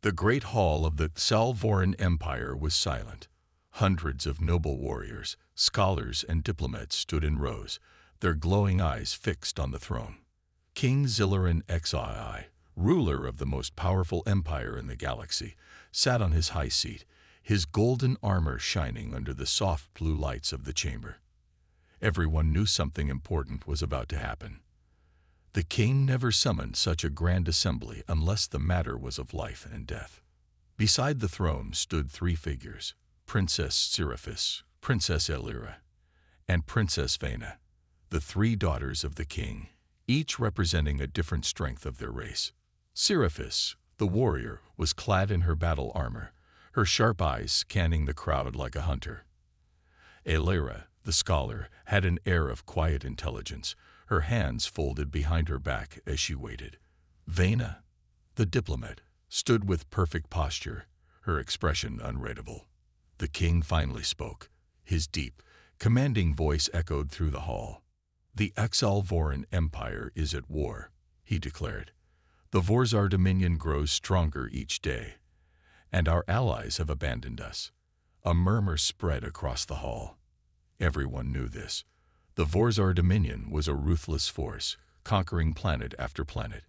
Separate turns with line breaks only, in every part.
The great hall of the Salvoran Empire was silent. Hundreds of noble warriors, scholars, and diplomats stood in rows, their glowing eyes fixed on the throne. King Zillaran Xii, ruler of the most powerful empire in the galaxy, sat on his high seat, his golden armor shining under the soft blue lights of the chamber. Everyone knew something important was about to happen. The king never summoned such a grand assembly unless the matter was of life and death. Beside the throne stood three figures: Princess Seraphis, Princess Elira, and Princess Vena, the three daughters of the king, each representing a different strength of their race. Seraphis, the warrior, was clad in her battle armor, her sharp eyes scanning the crowd like a hunter. Elira, the scholar, had an air of quiet intelligence, her hands folded behind her back as she waited. Vena, the diplomat, stood with perfect posture, her expression unreadable. The king finally spoke. His deep, commanding voice echoed through the hall. "The Exalvoran Empire is at war," he declared. "The Vorzar dominion grows stronger each day, and our allies have abandoned us." A murmur spread across the hall. Everyone knew this. The Vorzar dominion was a ruthless force, conquering planet after planet.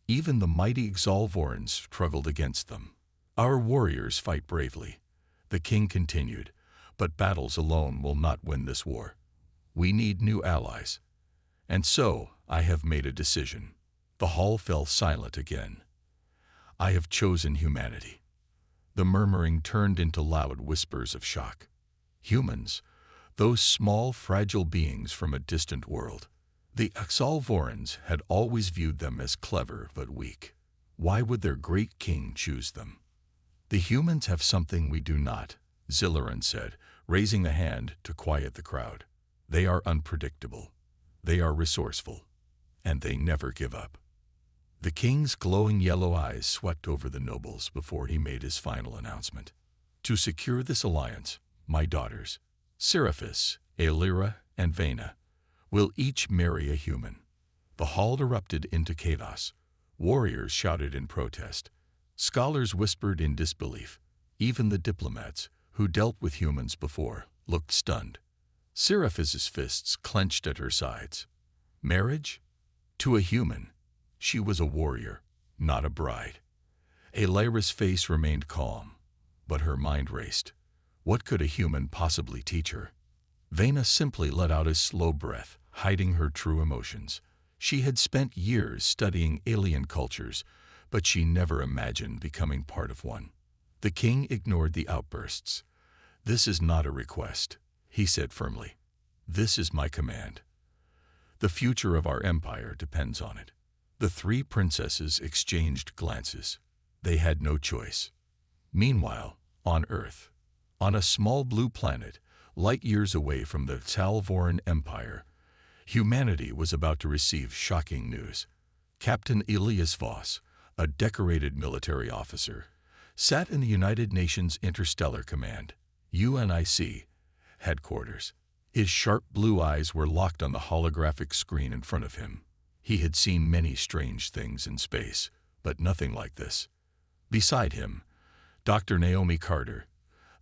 Even the mighty Exalvorans struggled against them. "Our warriors fight bravely," the king continued, "but battles alone will not win this war. We need new allies. And so I have made a decision." The hall fell silent again. "I have chosen humanity." The murmuring turned into loud whispers of shock. Humans, those small, fragile beings from a distant world. The Exalvorans had always viewed them as clever but weak. Why would their great king choose them? "The humans have something we do not," Zillaran said, raising a hand to quiet the crowd. "They are unpredictable. They are resourceful. And they never give up." The king's glowing yellow eyes swept over the nobles before he made his final announcement. "To secure this alliance, my daughters, Seraphis, Elira, and Vena, will each marry a human." The hall erupted into chaos. Warriors shouted in protest. Scholars whispered in disbelief. Even the diplomats, who dealt with humans before, looked stunned. Seraphis's fists clenched at her sides. Marriage? To a human. She was a warrior, not a bride. Elira's face remained calm, but her mind raced. What could a human possibly teach her? Vena simply let out a slow breath, hiding her true emotions. She had spent years studying alien cultures, but she never imagined becoming part of one. The king ignored the outbursts. "This is not a request," he said firmly. "This is my command. The future of our empire depends on it." The three princesses exchanged glances. They had no choice. Meanwhile, on Earth, on a small blue planet, light years away from the Salvoran Empire, humanity was about to receive shocking news. Captain Elias Voss, a decorated military officer, sat in the United Nations Interstellar Command, UNIC, headquarters. His sharp blue eyes were locked on the holographic screen in front of him. He had seen many strange things in space, but nothing like this. Beside him, Dr. Naomi Carter,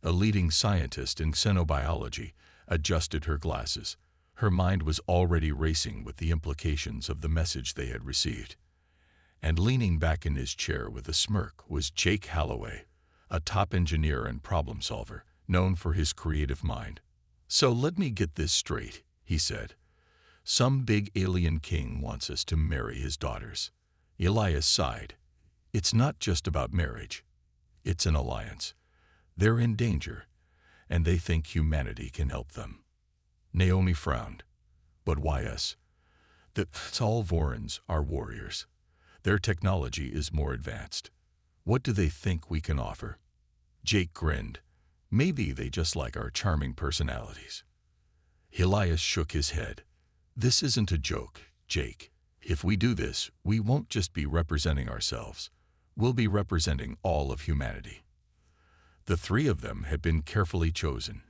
a leading scientist in xenobiology, adjusted her glasses. Her mind was already racing with the implications of the message they had received. And leaning back in his chair with a smirk was Jake Holloway, a top engineer and problem solver, known for his creative mind. "So let me get this straight," he said. "Some big alien king wants us to marry his daughters." Elias sighed. "It's not just about marriage. It's an alliance. They're in danger, and they think humanity can help them." Naomi frowned. "But why us? The Salvorans are warriors. Their technology is more advanced. What do they think we can offer?" Jake grinned. "Maybe they just like our charming personalities." Elias shook his head. "This isn't a joke, Jake. If we do this, we won't just be representing ourselves. We'll be representing all of humanity." The three of them had been carefully chosen.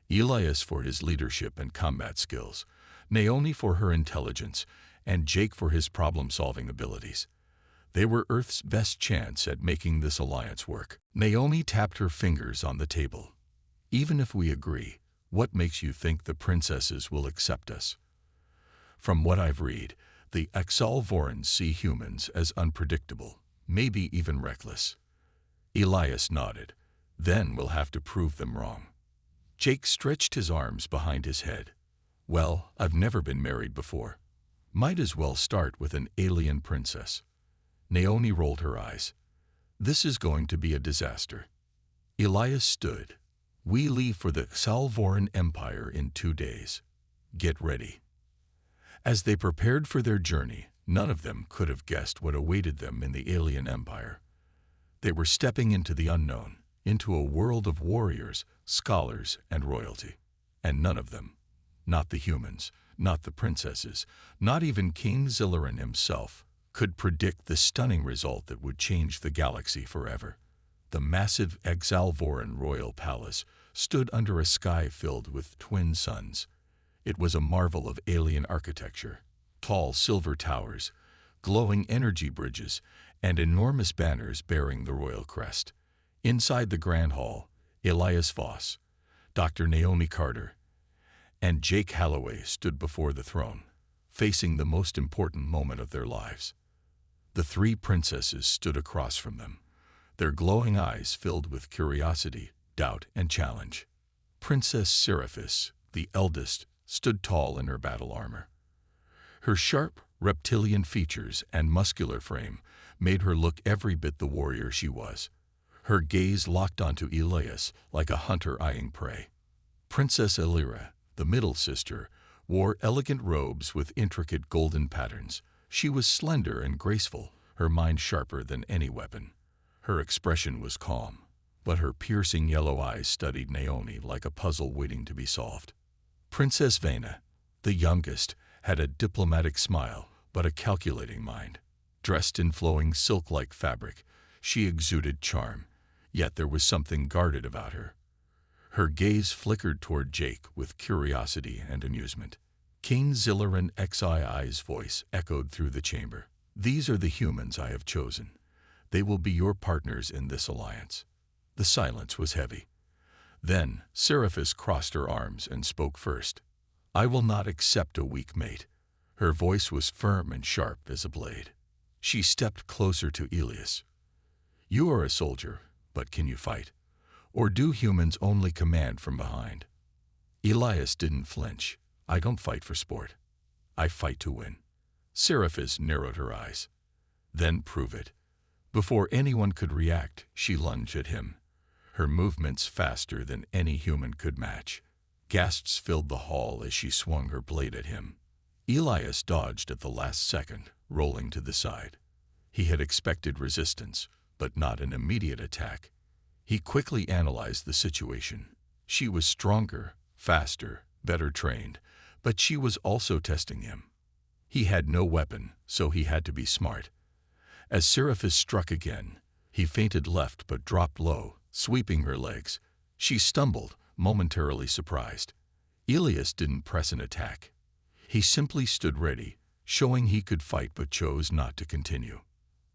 Elias for his leadership and combat skills, Naomi for her intelligence, and Jake for his problem-solving abilities. They were Earth's best chance at making this alliance work. Naomi tapped her fingers on the table. Even if we agree, what makes you think the princesses will accept us? From what I've read, the Exalvorans see humans as unpredictable, maybe even reckless. Elias nodded. Then we'll have to prove them wrong. Jake stretched his arms behind his head. Well, I've never been married before. Might as well start with an alien princess. Naomi rolled her eyes. This is going to be a disaster. Elias stood. We leave for the Salvoran Empire in 2 days. Get ready. As they prepared for their journey, none of them could have guessed what awaited them in the alien empire. They were stepping into the unknown, into a world of warriors, scholars, and royalty. And none of them, not the humans, not the princesses, not even King Zilliran himself, could predict the stunning result that would change the galaxy forever. The massive Exalvoran royal palace stood under a sky filled with twin suns. It was a marvel of alien architecture, tall silver towers, glowing energy bridges, and enormous banners bearing the royal crest. Inside the Grand Hall, Elias Voss, Dr. Naomi Carter, and Jake Halloway stood before the throne, facing the most important moment of their lives. The 3 princesses stood across from them, their glowing eyes filled with curiosity, doubt, and challenge. Princess Seraphis, the eldest, stood tall in her battle armor. Her sharp, reptilian features and muscular frame made her look every bit the warrior she was. Her gaze locked onto Elias like a hunter eyeing prey. Princess Elira, the middle sister, wore elegant robes with intricate golden patterns. She was slender and graceful, her mind sharper than any weapon. Her expression was calm, but her piercing yellow eyes studied Naomi like a puzzle waiting to be solved. Princess Vena, the youngest, had a diplomatic smile but a calculating mind. Dressed in flowing silk-like fabric, she exuded charm, yet there was something guarded about her. Her gaze flickered toward Jake with curiosity and amusement. King Zilliran Xii's voice echoed through the chamber. These are the humans I have chosen. They will be your partners in this alliance. The silence was heavy. Then Seraphis crossed her arms and spoke first. I will not accept a weak mate. Her voice was firm and sharp as a blade. She stepped closer to Elias. You are a soldier, but can you fight? Or do humans only command from behind? Elias didn't flinch. I don't fight for sport. I fight to win. Seraphis narrowed her eyes. Then prove it. Before anyone could react, she lunged at him, her movements faster than any human could match. Gasps filled the hall as she swung her blade at him. Elias dodged at the last second, rolling to the side. He had expected resistance, but not an immediate attack. He quickly analyzed the situation. She was stronger, faster, better trained, but she was also testing him. He had no weapon, so he had to be smart. As Seraphis struck again, he feinted left but dropped low, sweeping her legs. She stumbled, momentarily surprised. Elias didn't press an attack. He simply stood ready, showing he could fight but chose not to continue.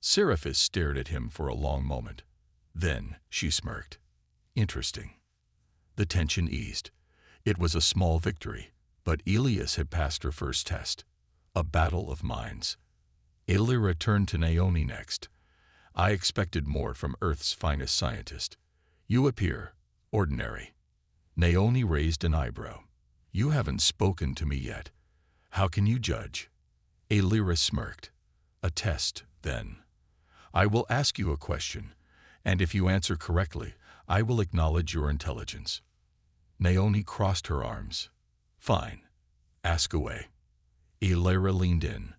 Seraphis stared at him for a long moment. Then she smirked. Interesting. The tension eased. It was a small victory, but Elias had passed her first test. A battle of minds. Elira turned to Naomi next. I expected more from Earth's finest scientist. You appear ordinary. Naomi raised an eyebrow. You haven't spoken to me yet. How can you judge? Elira smirked. A test, then. I will ask you a question, and if you answer correctly, I will acknowledge your intelligence. Naomi crossed her arms. Fine. Ask away. Elira leaned in.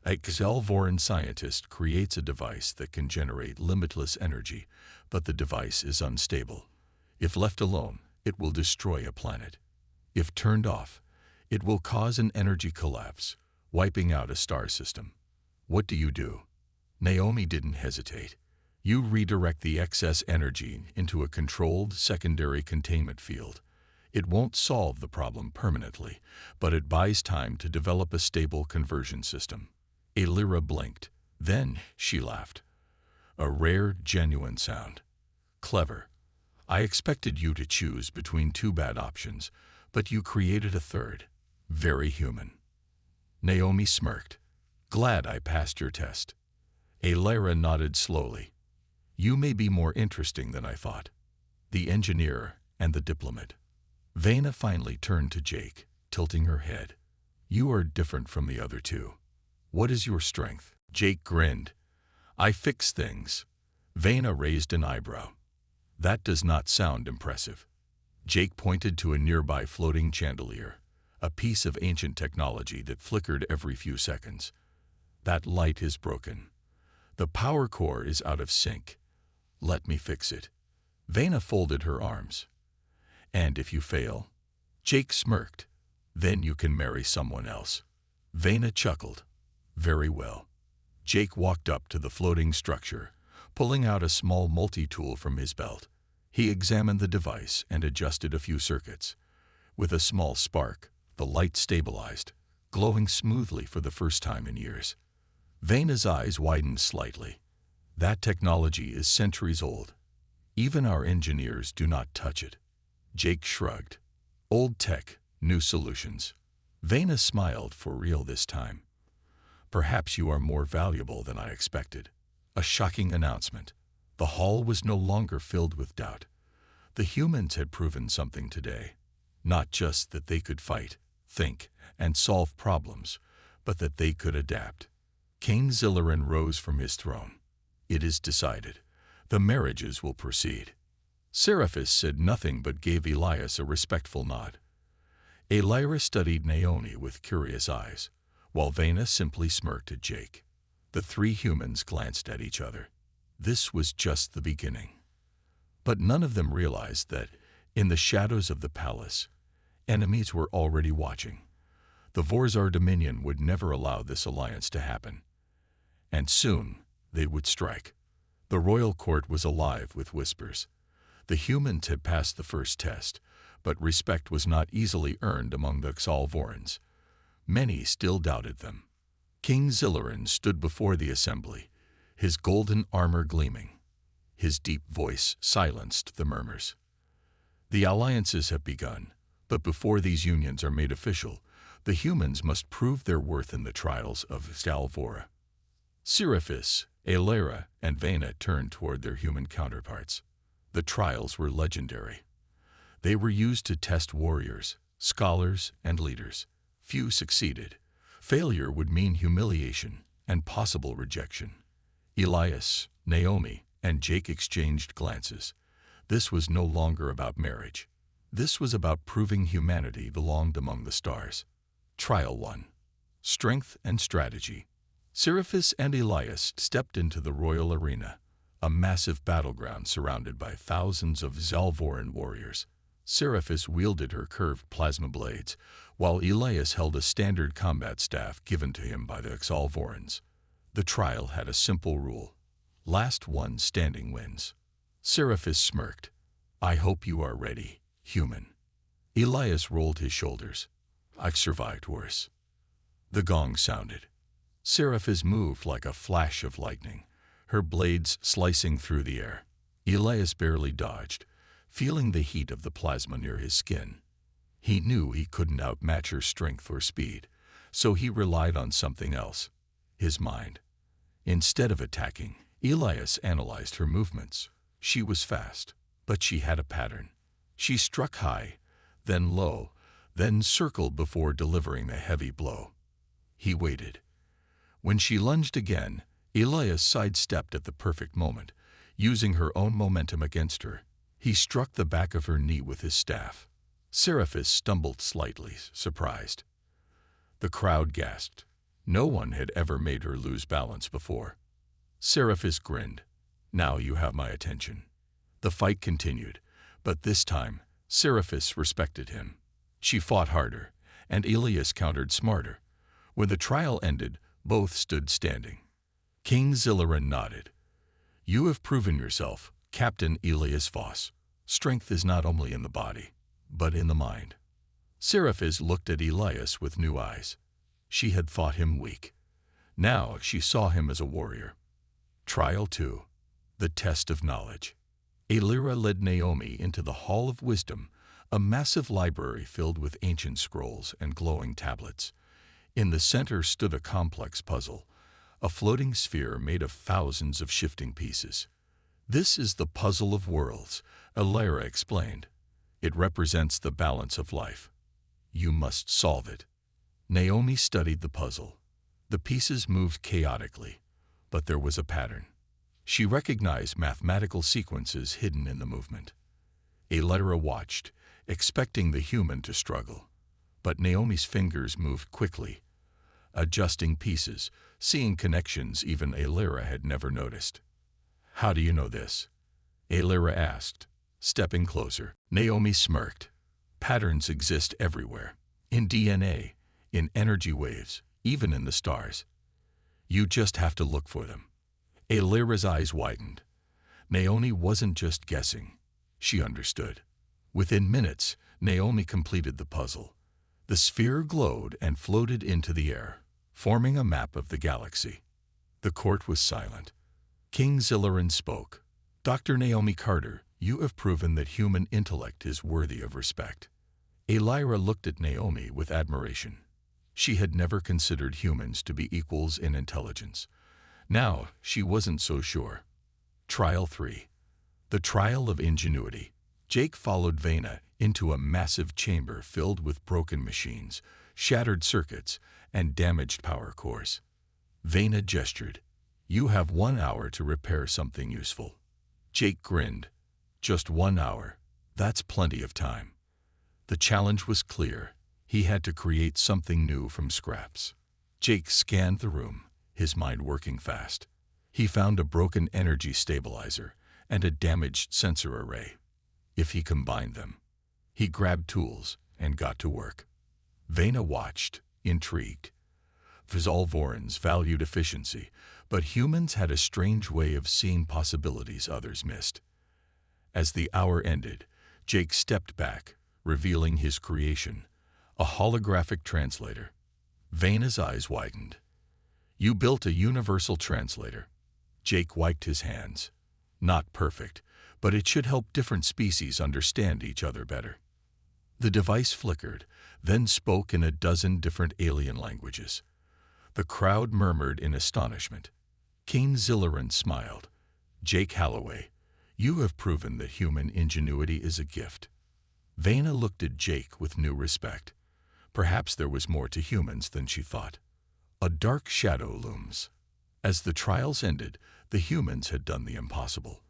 A Xelvoran scientist creates a device that can generate limitless energy, but the device is unstable. If left alone, it will destroy a planet. If turned off, it will cause an energy collapse, wiping out a star system. What do you do? Naomi didn't hesitate. You redirect the excess energy into a controlled secondary containment field. It won't solve the problem permanently, but it buys time to develop a stable conversion system. Elira blinked. Then she laughed. A rare, genuine sound. Clever. I expected you to choose between two bad options, but you created a third. Very human. Naomi smirked. Glad I passed your test. Lyra nodded slowly. You may be more interesting than I thought. The engineer and the diplomat. Vena finally turned to Jake, tilting her head. You are different from the other two. What is your strength? Jake grinned. I fix things. Vena raised an eyebrow. That does not sound impressive. Jake pointed to a nearby floating chandelier, a piece of ancient technology that flickered every few seconds. That light is broken. The power core is out of sync. Let me fix it. Vena folded her arms. And if you fail? Jake smirked. Then you can marry someone else. Vena chuckled. Very well. Jake walked up to the floating structure, pulling out a small multi-tool from his belt. He examined the device and adjusted a few circuits. With a small spark, the light stabilized, glowing smoothly for the first time in years. Vena's eyes widened slightly. That technology is centuries old. Even our engineers do not touch it. Jake shrugged. Old tech, new solutions. Vena smiled for real this time. Perhaps you are more valuable than I expected. A shocking announcement. The hall was no longer filled with doubt. The humans had proven something today. Not just that they could fight, think, and solve problems, but that they could adapt. King Zillerin rose from his throne. It is decided. The marriages will proceed. Seraphis said nothing but gave Elias a respectful nod. Lyra studied Naomi with curious eyes, while Vena simply smirked at Jake. The three humans glanced at each other. This was just the beginning. But none of them realized that, in the shadows of the palace, enemies were already watching. The Vorzar Dominion would never allow this alliance to happen. And soon, they would strike. The royal court was alive with whispers. The humans had passed the first test, but respect was not easily earned among the Xalvorans. Many still doubted them. King Zillerin stood before the assembly, his golden armor gleaming. His deep voice silenced the murmurs. The alliances have begun, but before these unions are made official, the humans must prove their worth in the trials of Xalvora. Seraphis, Lyra, and Vena turned toward their human counterparts. The trials were legendary. They were used to test warriors, scholars, and leaders. Few succeeded. Failure would mean humiliation and possible rejection. Elias, Naomi, and Jake exchanged glances. This was no longer about marriage. This was about proving humanity belonged among the stars. Trial 1. Strength and Strategy. Seraphis and Elias stepped into the royal arena, a massive battleground surrounded by thousands of Xalvoran warriors. Seraphis wielded her curved plasma blades, while Elias held a standard combat staff given to him by the Xalvorans. The trial had a simple rule. Last one standing wins. Seraphis smirked. I hope you are ready, human. Elias rolled his shoulders. I've survived worse. The gong sounded. Seraphis moved like a flash of lightning, her blades slicing through the air. Elias barely dodged, feeling the heat of the plasma near his skin. He knew he couldn't outmatch her strength or speed, so he relied on something else, his mind. Instead of attacking, Elias analyzed her movements. She was fast, but she had a pattern. She struck high, then low, then circled before delivering the heavy blow. He waited. When she lunged again, Elias sidestepped at the perfect moment, using her own momentum against her. He struck the back of her knee with his staff. Seraphis stumbled slightly, surprised. The crowd gasped. No one had ever made her lose balance before. Seraphis grinned. Now you have my attention. The fight continued, but this time, Seraphis respected him. She fought harder, and Elias countered smarter. When the trial ended, both stood standing. King Zillerin nodded. You have proven yourself, Captain Elias Voss. Strength is not only in the body, but in the mind. Seraphis looked at Elias with new eyes. She had thought him weak. Now she saw him as a warrior. Trial 2. The Test of Knowledge. Aelira led Naomi into the Hall of Wisdom, a massive library filled with ancient scrolls and glowing tablets. In the center stood a complex puzzle, a floating sphere made of thousands of shifting pieces. "This is the puzzle of worlds," Aelira explained. "It represents the balance of life. You must solve it." Naomi studied the puzzle. The pieces moved chaotically, but there was a pattern. She recognized mathematical sequences hidden in the movement. Aelira watched, expecting the human to struggle. But Naomi's fingers moved quickly, adjusting pieces, seeing connections even Aelira had never noticed. "How do you know this?" Aelira asked, stepping closer. Naomi smirked. "Patterns exist everywhere. In DNA, in energy waves, even in the stars. You just have to look for them." Aelira's eyes widened. Naomi wasn't just guessing. She understood. Within minutes, Naomi completed the puzzle. The sphere glowed and floated into the air, forming a map of the galaxy. The court was silent. King Zilliron spoke. "Dr. Naomi Carter, you have proven that human intellect is worthy of respect." Aelira looked at Naomi with admiration. She had never considered humans to be equals in intelligence. Now she wasn't so sure. Trial 3. The Trial of Ingenuity. Jake followed Vena into a massive chamber filled with broken machines, shattered circuits, and damaged power cores. Vena gestured. "You have 1 hour to repair something useful." Jake grinned. "Just 1 hour. That's plenty of time." The challenge was clear. He had to create something new from scraps. Jake scanned the room, his mind working fast. He found a broken energy stabilizer and a damaged sensor array. If he combined them, he grabbed tools and got to work. Vena watched, intrigued. Zalvorans valued efficiency, but humans had a strange way of seeing possibilities others missed. As the hour ended, Jake stepped back, revealing his creation, a holographic translator. Vena's eyes widened. "You built a universal translator." Jake wiped his hands. "Not perfect, but it should help different species understand each other better." The device flickered, then spoke in a dozen different alien languages. The crowd murmured in astonishment. King Zilliron smiled. "Jake Holloway, you have proven that human ingenuity is a gift." Vena looked at Jake with new respect. Perhaps there was more to humans than she thought. A dark shadow looms. As the trials ended, the humans had done the impossible.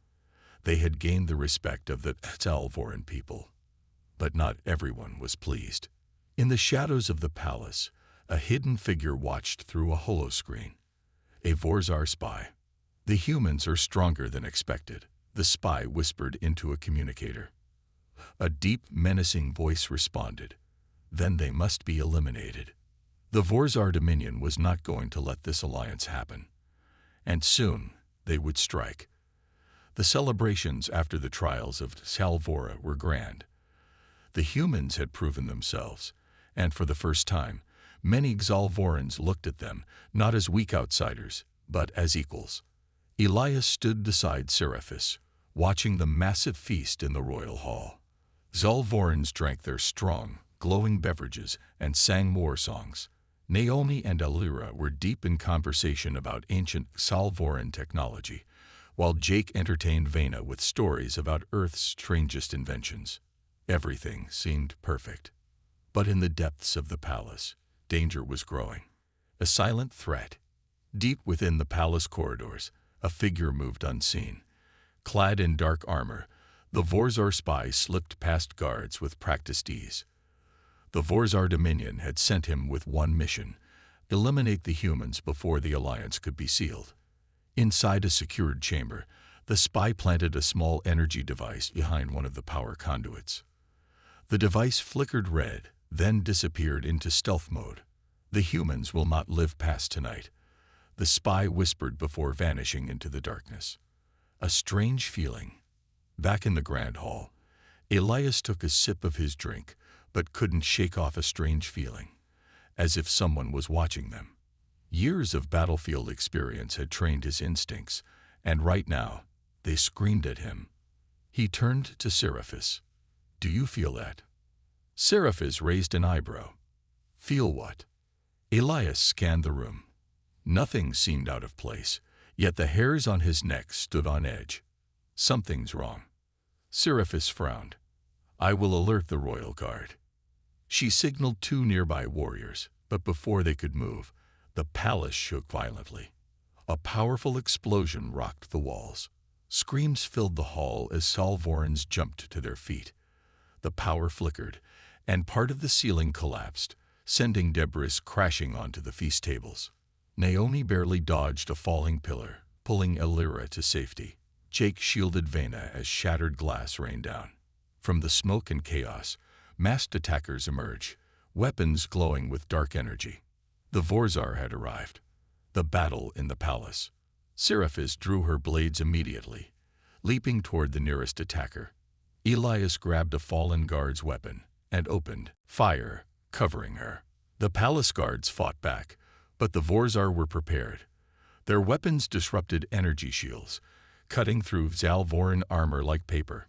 They had gained the respect of the Zalvoran people. But not everyone was pleased. In the shadows of the palace, a hidden figure watched through a holoscreen. A Vorzar spy. "The humans are stronger than expected," the spy whispered into a communicator. A deep, menacing voice responded. "Then they must be eliminated." The Vorzar Dominion was not going to let this alliance happen. And soon, they would strike. The celebrations after the trials of Salvora were grand. The humans had proven themselves, and for the first time, many Xalvorans looked at them, not as weak outsiders, but as equals. Elias stood beside Seraphis, watching the massive feast in the royal hall. Xalvorans drank their strong, glowing beverages and sang war songs. Naomi and Aelira were deep in conversation about ancient Xalvoran technology, while Jake entertained Vena with stories about Earth's strangest inventions. Everything seemed perfect. But in the depths of the palace, danger was growing. A silent threat. Deep within the palace corridors, a figure moved unseen. Clad in dark armor, the Vorzar spy slipped past guards with practiced ease. The Vorzar Dominion had sent him with one mission: eliminate the humans before the alliance could be sealed. Inside a secured chamber, the spy planted a small energy device behind one of the power conduits. The device flickered red, then disappeared into stealth mode. "The humans will not live past tonight," the spy whispered before vanishing into the darkness. A strange feeling. Back in the grand hall, Elias took a sip of his drink, but couldn't shake off a strange feeling, as if someone was watching them. Years of battlefield experience had trained his instincts, and right now, they screamed at him. He turned to Seraphis. "Do you feel that?" Seraphis raised an eyebrow. "Feel what?" Elias scanned the room. Nothing seemed out of place, yet the hairs on his neck stood on edge. "Something's wrong." Seraphis frowned. "I will alert the royal guard." She signaled two nearby warriors, but before they could move, the palace shook violently. A powerful explosion rocked the walls. Screams filled the hall as Salvorans jumped to their feet. The power flickered, and part of the ceiling collapsed, sending debris crashing onto the feast tables. Naomi barely dodged a falling pillar, pulling Elira to safety. Jake shielded Vena as shattered glass rained down. From the smoke and chaos, masked attackers emerged, weapons glowing with dark energy. The Vorzar had arrived. The battle in the palace. Seraphis drew her blades immediately, leaping toward the nearest attacker. Elias grabbed a fallen guard's weapon and opened fire, covering her. The palace guards fought back, but the Vorzar were prepared. Their weapons disrupted energy shields, cutting through Zalvoran armor like paper.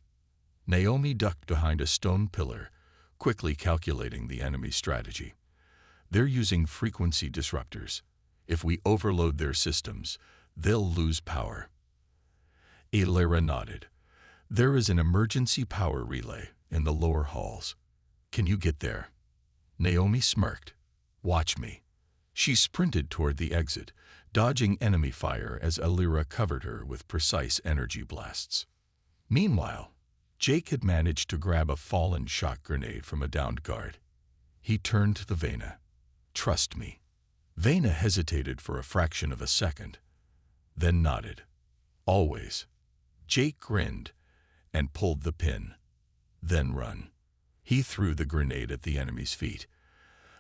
Naomi ducked behind a stone pillar, quickly calculating the enemy's strategy. They're using frequency disruptors. If we overload their systems, they'll lose power. Elira nodded. There is an emergency power relay in the lower halls. Can you get there? Naomi smirked. Watch me. She sprinted toward the exit, dodging enemy fire as Elira covered her with precise energy blasts. Meanwhile, Jake had managed to grab a fallen shock grenade from a downed guard. He turned to Vena. Trust me. Vena hesitated for a fraction of a second, then nodded. Always. Jake grinned and pulled the pin. Then run. He threw the grenade at the enemy's feet.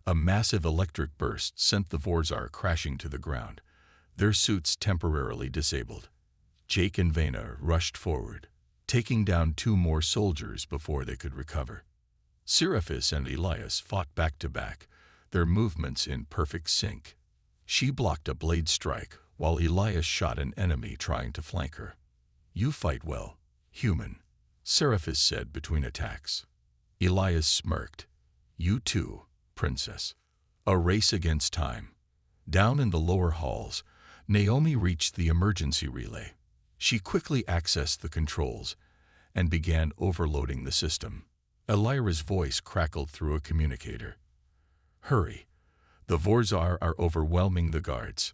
A massive electric burst sent the Vorzar crashing to the ground, their suits temporarily disabled. Jake and Vena rushed forward, taking down two more soldiers before they could recover. Seraphis and Elias fought back to back, their movements in perfect sync. She blocked a blade strike while Elias shot an enemy trying to flank her. You fight well, human, Seraphis said between attacks. Elias smirked. You too, princess. A race against time. Down in the lower halls, Naomi reached the emergency relay. She quickly accessed the controls and began overloading the system. Elira's voice crackled through a communicator. Hurry. The Vorzar are overwhelming the guards.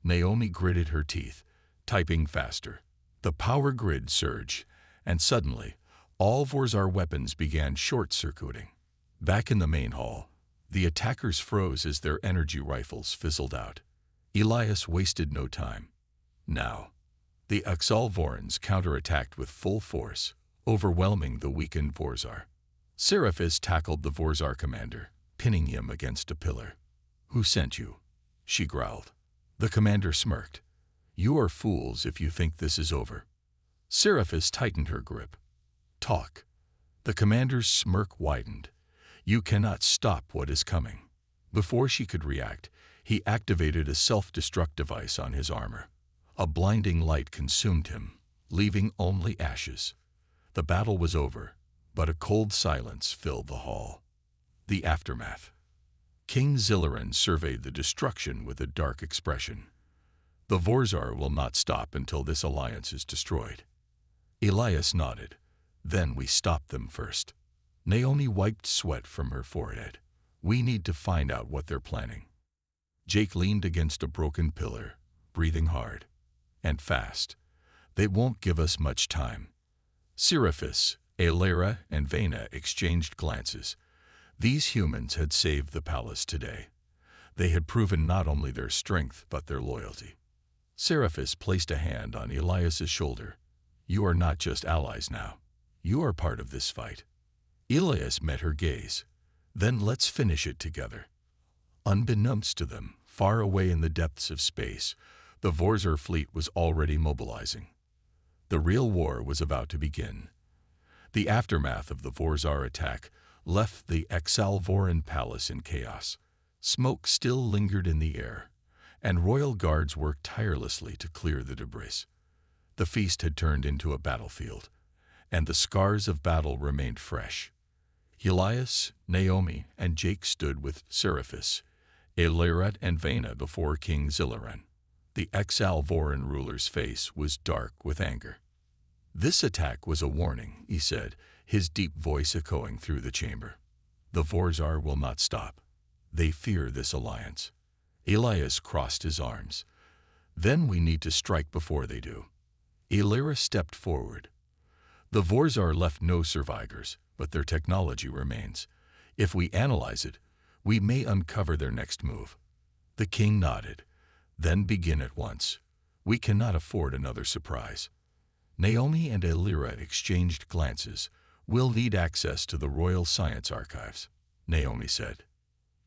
Naomi gritted her teeth, typing faster. The power grid surged, and suddenly, all Vorzar weapons began short-circuiting. Back in the main hall, the attackers froze as their energy rifles fizzled out. Elias wasted no time. Now, the Axalvorans counterattacked with full force, overwhelming the weakened Vorzar. Seraphis tackled the Vorzar commander, pinning him against a pillar. Who sent you? She growled. The commander smirked. You are fools if you think this is over. Seraphis tightened her grip. Talk. The commander's smirk widened. You cannot stop what is coming. Before she could react, he activated a self-destruct device on his armor. A blinding light consumed him, leaving only ashes. The battle was over, but a cold silence filled the hall. The aftermath. King Zilliran surveyed the destruction with a dark expression. The Vorzar will not stop until this alliance is destroyed. Elias nodded. Then we stop them first. Naomi wiped sweat from her forehead. We need to find out what they're planning. Jake leaned against a broken pillar, breathing hard and fast. They won't give us much time. Seraphis, Elira, and Vena exchanged glances. These humans had saved the palace today. They had proven not only their strength, but their loyalty. Seraphis placed a hand on Elias's shoulder. You are not just allies now. You are part of this fight. Elias met her gaze. Then let's finish it together. Unbeknownst to them, far away in the depths of space, the Vorzar fleet was already mobilizing. The real war was about to begin. The aftermath of the Vorzar attack left the Axalvoran palace in chaos. Smoke still lingered in the air, and royal guards worked tirelessly to clear the debris. The feast had turned into a battlefield, and the scars of battle remained fresh. Elias, Naomi, and Jake stood with Seraphis, Aelirat, and Vena before King Zillaran. The ex-Alvoran ruler's face was dark with anger. "This attack was a warning," he said, his deep voice echoing through the chamber. "The Vorzar will not stop. They fear this alliance." Elias crossed his arms. "Then we need to strike before they do." Aelira stepped forward. "The Vorzar left no survivors, but their technology remains. If we analyze it, we may uncover their next move." The king nodded. "Then begin at once. We cannot afford another surprise." Naomi and Aelira exchanged glances. "We'll need access to the Royal Science Archives," Naomi said.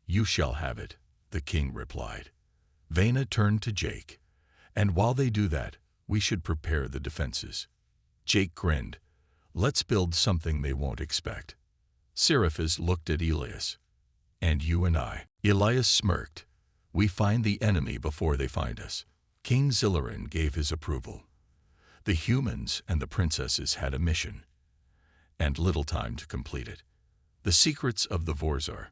"You shall have it," the king replied. Vena turned to Jake. "And while they do that, we should prepare the defenses." Jake grinned. "Let's build something they won't expect." Seraphis looked at Elias. "And you and I." Elias smirked. "We find the enemy before they find us." King Zillaran gave his approval. The humans and the princesses had a mission, and little time to complete it. The secrets of the Vorzar.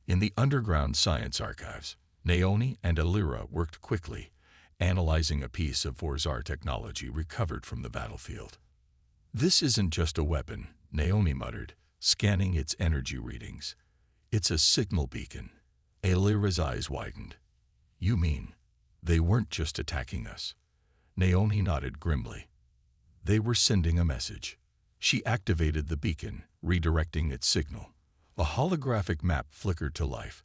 In the underground science archives, Naomi and Aelira worked quickly, analyzing a piece of Vorzar technology recovered from the battlefield. "This isn't just a weapon," Naomi muttered, scanning its energy readings. "It's a signal beacon." Aelira's eyes widened. "You mean they weren't just attacking us?" Naomi nodded grimly. "They were sending a message." She activated the beacon, redirecting its signal. A holographic map flickered to life,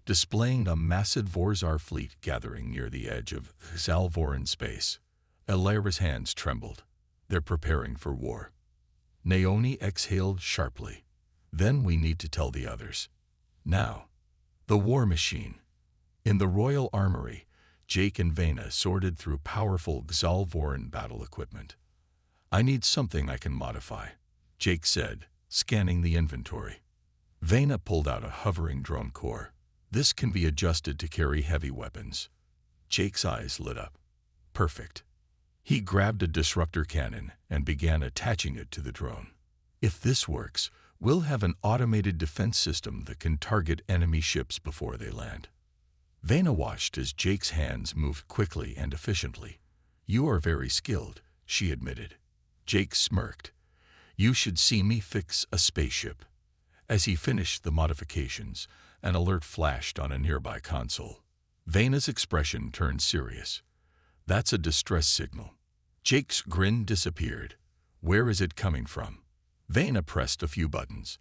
displaying a massive Vorzar fleet gathering near the edge of Zalvoran space. Aelira's hands trembled. "They're preparing for war." Naomi exhaled sharply. "Then we need to tell the others. Now." The war machine. In the royal armory, Jake and Vena sorted through powerful Zalvoran battle equipment. "I need something I can modify," Jake said, scanning the inventory. Vena pulled out a hovering drone core. "This can be adjusted to carry heavy weapons." Jake's eyes lit up. "Perfect." He grabbed a disruptor cannon and began attaching it to the drone. "If this works, we'll have an automated defense system that can target enemy ships before they land." Vena watched as Jake's hands moved quickly and efficiently. "You are very skilled," she admitted. Jake smirked. "You should see me fix a spaceship." As he finished the modifications, an alert flashed on a nearby console. Vena's expression turned serious. "That's a distress signal." Jake's grin disappeared. "Where is it coming from?" Vena pressed a few buttons.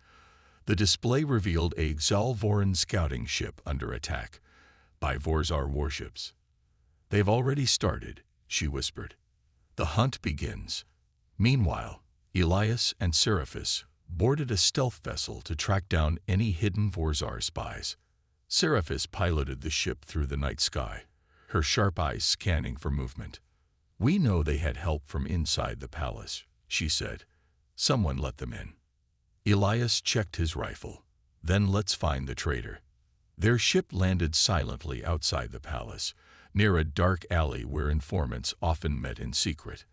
The display revealed a Zalvoran scouting ship under attack by Vorzar warships. "They've already started," she whispered. "The hunt begins." Meanwhile, Elias and Seraphis boarded a stealth vessel to track down any hidden Vorzar spies. Seraphis piloted the ship through the night sky, her sharp eyes scanning for movement. "We know they had help from inside the palace," she said. "Someone let them in." Elias checked his rifle. "Then let's find the traitor." Their ship landed silently outside the palace, near a dark alley where informants often met in secret.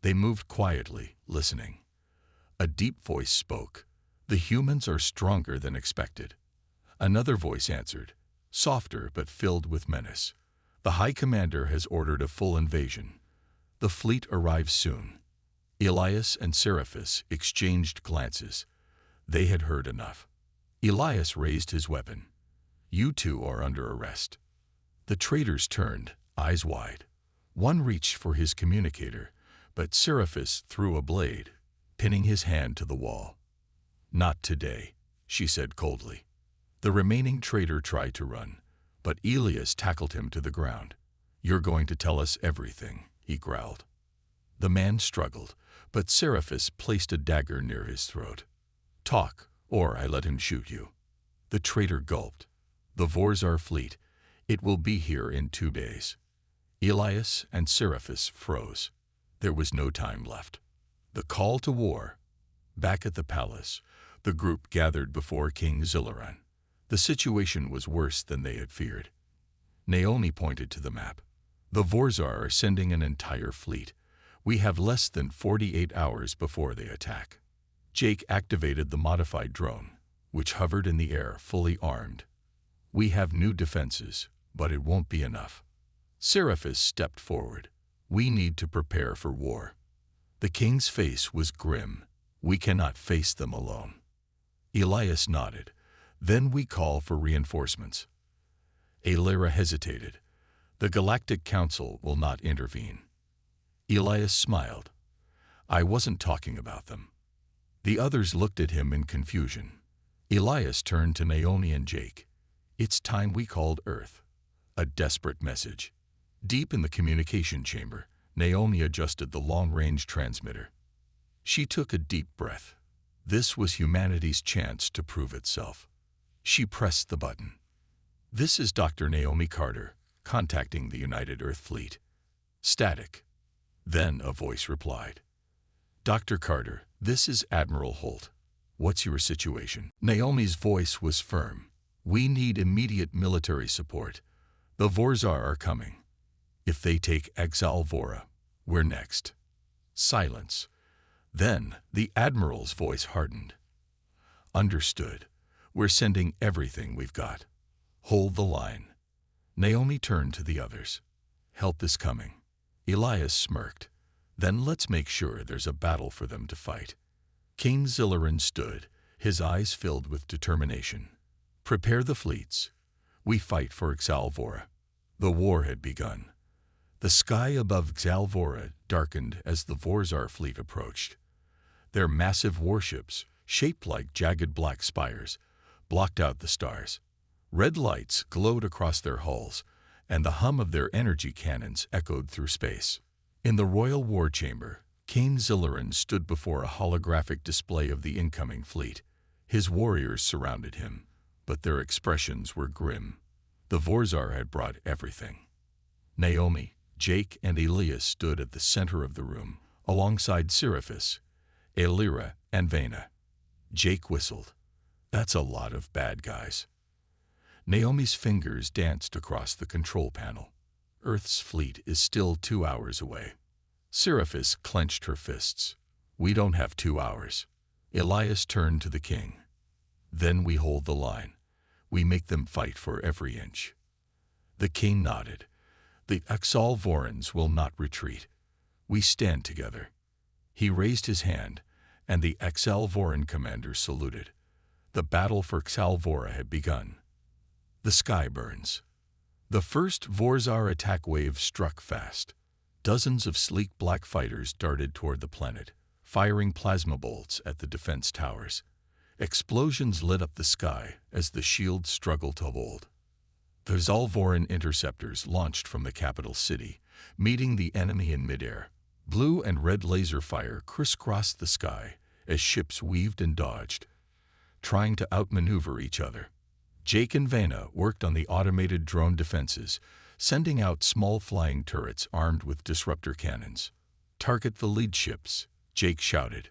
They moved quietly, listening. A deep voice spoke. "The humans are stronger than expected." Another voice answered, softer but filled with menace. "The High Commander has ordered a full invasion. The fleet arrives soon." Elias and Seraphis exchanged glances. They had heard enough. Elias raised his weapon. "You two are under arrest." The traitors turned, eyes wide. One reached for his communicator, but Seraphis threw a blade, pinning his hand to the wall. "Not today," she said coldly. The remaining traitor tried to run, but Elias tackled him to the ground. "You're going to tell us everything," he growled. The man struggled, but Seraphis placed a dagger near his throat. "Talk, or I let him shoot you." The traitor gulped. "The Vorzar fleet. It will be here in 2 days." Elias and Seraphis froze. There was no time left. The call to war. Back at the palace, the group gathered before King Zillaran. The situation was worse than they had feared. Naomi pointed to the map. The Vorzar are sending an entire fleet. We have less than 48 hours before they attack. Jake activated the modified drone, which hovered in the air fully armed. We have new defenses, but it won't be enough. Seraphis stepped forward. We need to prepare for war. The king's face was grim. We cannot face them alone. Elias nodded. Then we call for reinforcements. Aelira hesitated. The Galactic Council will not intervene. Elias smiled. I wasn't talking about them. The others looked at him in confusion. Elias turned to Naomi and Jake. It's time we called Earth. A desperate message. Deep in the communication chamber, Naomi adjusted the long-range transmitter. She took a deep breath. This was humanity's chance to prove itself. She pressed the button. This is Dr. Naomi Carter, contacting the United Earth Fleet. Static. Then a voice replied. Dr. Carter, this is Admiral Holt. What's your situation? Naomi's voice was firm. We need immediate military support. The Vorzar are coming. If they take Exalvora, we're next. Silence. Then the Admiral's voice hardened. Understood. We're sending everything we've got. Hold the line. Naomi turned to the others. Help is coming. Elias smirked. Then let's make sure there's a battle for them to fight. King Zillerin stood, his eyes filled with determination. Prepare the fleets. We fight for Exalvora. The war had begun. The sky above Exalvora darkened as the Vorzar fleet approached. Their massive warships, shaped like jagged black spires, blocked out the stars. Red lights glowed across their hulls, and the hum of their energy cannons echoed through space. In the royal war chamber, King Zillerin stood before a holographic display of the incoming fleet. His warriors surrounded him, but their expressions were grim. The Vorzar had brought everything. Naomi, Jake, and Elias stood at the center of the room, alongside Seraphis, Aelira, and Vena. Jake whistled. That's a lot of bad guys. Naomi's fingers danced across the control panel. Earth's fleet is still 2 hours away. Seraphis clenched her fists. We don't have 2 hours. Elias turned to the king. Then we hold the line. We make them fight for every inch. The king nodded. The Exalvorans will not retreat. We stand together. He raised his hand, and the Exalvoran commander saluted. The battle for Exalvora had begun. The sky burns. The first Vorzar attack wave struck fast. Dozens of sleek black fighters darted toward the planet, firing plasma bolts at the defense towers. Explosions lit up the sky as the shields struggled to hold. The Zalvoran interceptors launched from the capital city, meeting the enemy in midair. Blue and red laser fire crisscrossed the sky as ships weaved and dodged, trying to outmaneuver each other. Jake and Vena worked on the automated drone defenses, sending out small flying turrets armed with disruptor cannons. Target the lead ships, Jake shouted.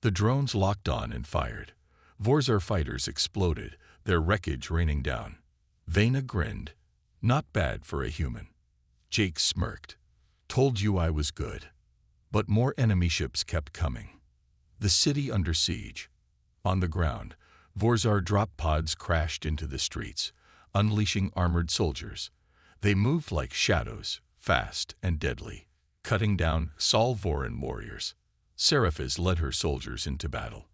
The drones locked on and fired. Vorzar fighters exploded, their wreckage raining down. Vena grinned. Not bad for a human. Jake smirked. Told you I was good. But more enemy ships kept coming. The city under siege. On the ground, Vorzar drop pods crashed into the streets, unleashing armored soldiers. They moved like shadows, fast and deadly, cutting down Salvoran warriors. Seraphis led her soldiers into battle.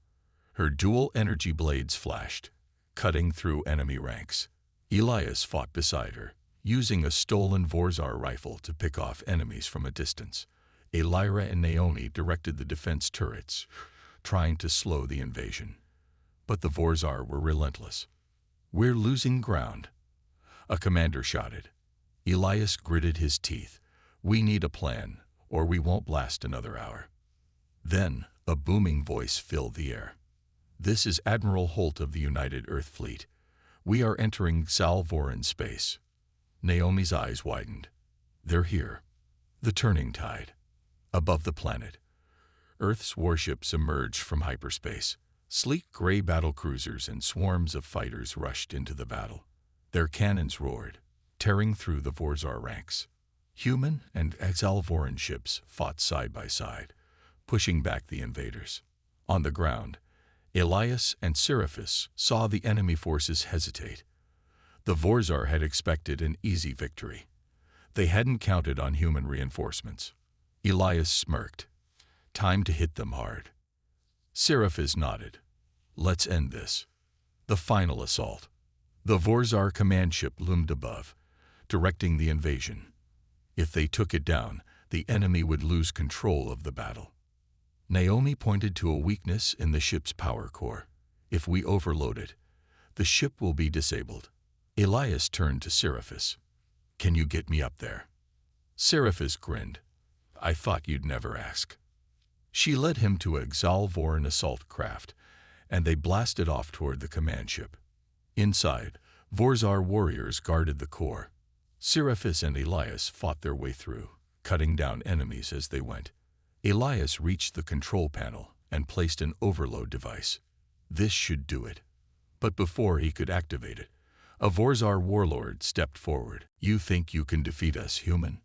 Her dual energy blades flashed, cutting through enemy ranks. Elias fought beside her, using a stolen Vorzar rifle to pick off enemies from a distance. Aelira and Naomi directed the defense turrets, trying to slow the invasion. But the Vorzar were relentless. We're losing ground, a commander shouted. Elias gritted his teeth. We need a plan, or we won't last another hour. Then, a booming voice filled the air. This is Admiral Holt of the United Earth Fleet. We are entering Salvoran space. Naomi's eyes widened. They're here. The turning tide. Above the planet, Earth's warships emerged from hyperspace. Sleek gray battle cruisers and swarms of fighters rushed into the battle. Their cannons roared, tearing through the Vorzar ranks. Human and Exalvoran ships fought side by side, pushing back the invaders. On the ground, Elias and Seraphis saw the enemy forces hesitate. The Vorzar had expected an easy victory. They hadn't counted on human reinforcements. Elias smirked. Time to hit them hard. Seraphis nodded. Let's end this. The final assault. The Vorzar command ship loomed above, directing the invasion. If they took it down, the enemy would lose control of the battle. Naomi pointed to a weakness in the ship's power core. If we overload it, the ship will be disabled. Elias turned to Seraphis. Can you get me up there? Seraphis grinned. I thought you'd never ask. She led him to a Xalvoran assault craft, and they blasted off toward the command ship. Inside, Vorzar warriors guarded the core. Seraphis and Elias fought their way through, cutting down enemies as they went. Elias reached the control panel and placed an overload device. This should do it. But before he could activate it, a Vorzar warlord stepped forward. You think you can defeat us, human?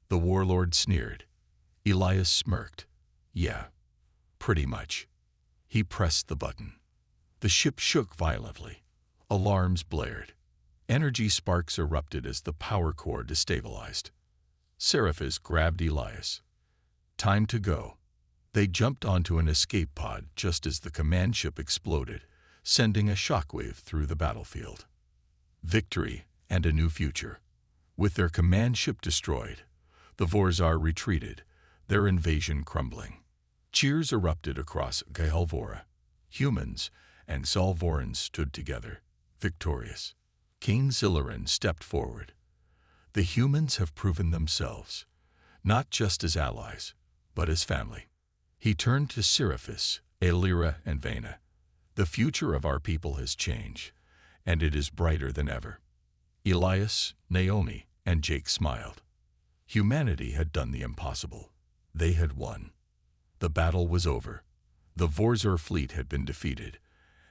The warlord sneered. Elias smirked. Yeah, pretty much. He pressed the button. The ship shook violently. Alarms blared. Energy sparks erupted as the power core destabilized. Seraphis grabbed Elias. Time to go. They jumped onto an escape pod just as the command ship exploded, sending a shockwave through the battlefield. Victory and a new future. With their command ship destroyed, the Vorzar retreated, their invasion crumbling. Cheers erupted across Gaelvora. Humans and Xalvorans stood together, victorious. King Zilliran stepped forward. The humans have proven themselves, not just as allies, but as family. He turned to Seraphis, Aelira, and Vena. The future of our people has changed, and it is brighter than ever. Elias, Naomi, and Jake smiled. Humanity had done the impossible. They had won. The battle was over. The Vorzar fleet had been defeated,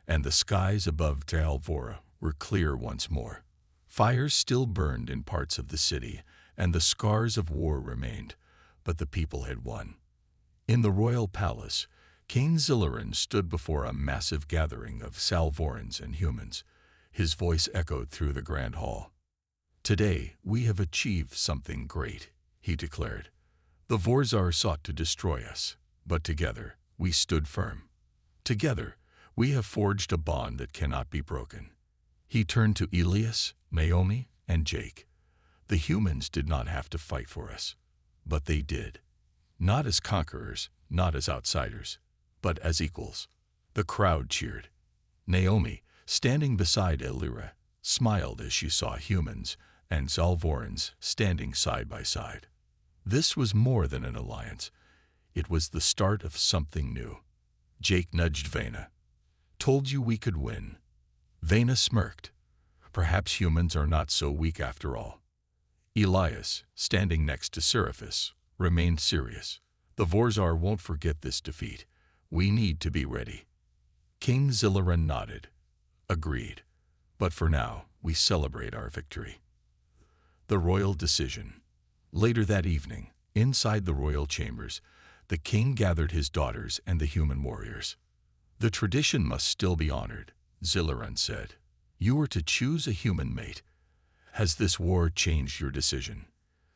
and the skies above Gaelvora were clear once more. Fires still burned in parts of the city, and the scars of war remained, but the people had won. In the royal palace, King Zilliran stood before a massive gathering of Xalvorans and humans. His voice echoed through the grand hall. Today, we have achieved something great, he declared. The Vorzar sought to destroy us, but together, we stood firm. Together, we have forged a bond that cannot be broken. He turned to Elias, Naomi, and Jake. The humans did not have to fight for us, but they did. Not as conquerors, not as outsiders, but as equals. The crowd cheered. Naomi, standing beside Aelira, smiled as she saw humans and Xalvorans standing side by side. This was more than an alliance. It was the start of something new. Jake nudged Vena. Told you we could win. Vena smirked. Perhaps humans are not so weak after all. Elias, standing next to Seraphis, remained serious. The Vorzar won't forget this defeat. We need to be ready. King Zilliran nodded. Agreed. But for now, we celebrate our victory. The royal decision. Later that evening, inside the royal chambers, the king gathered his daughters and the human warriors. The tradition must still be honored, Zilliran said. You were to choose a human mate. Has this war changed your decision?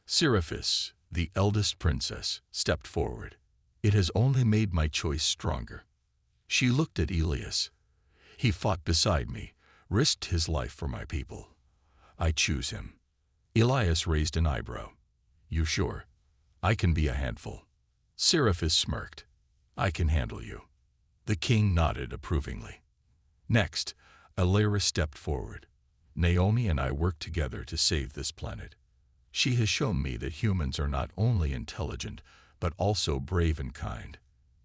Seraphis, the eldest princess, stepped forward. It has only made my choice stronger. She looked at Elias. He fought beside me, risked his life for my people. I choose him. Elias raised an eyebrow. You sure? I can be a handful. Seraphis smirked. I can handle you. The king nodded approvingly. Next, Aelira stepped forward. Naomi and I worked together to save this planet. She has shown me that humans are not only intelligent, but also brave and kind.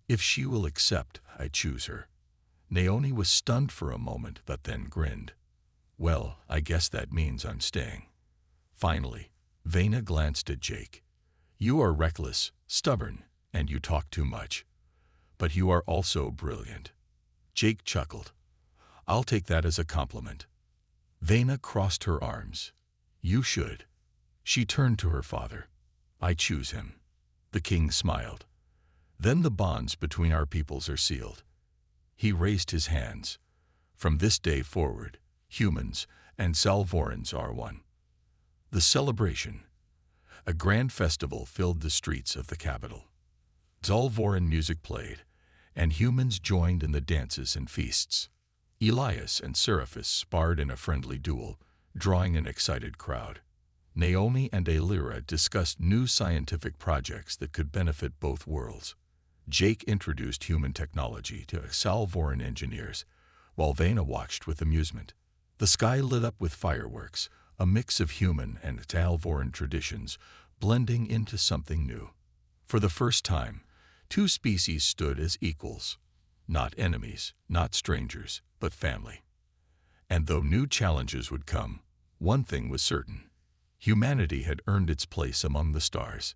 If she will accept, I choose her. Naomi was stunned for a moment, but then grinned. Well, I guess that means I'm staying. Finally, Vena glanced at Jake. You are reckless, stubborn, and you talk too much. But you are also brilliant. Jake chuckled. I'll take that as a compliment. Vena crossed her arms. You should. She turned to her father. I choose him. The king smiled. Then the bonds between our peoples are sealed. He raised his hands. From this day forward, humans and Salvorans are one. The celebration. A grand festival filled the streets of the capital. Zalvoran music played, and humans joined in the dances and feasts. Elias and Seraphis sparred in a friendly duel, drawing an excited crowd. Naomi and Alira discussed new scientific projects that could benefit both worlds. Jake introduced human technology to Salvoran engineers, while Vena watched with amusement. The sky lit up with fireworks, a mix of human and Salvoran traditions blending into something new. For the first time, two species stood as equals, not enemies, not strangers, but family. And though new challenges would come, one thing was certain. Humanity had earned its place among the stars.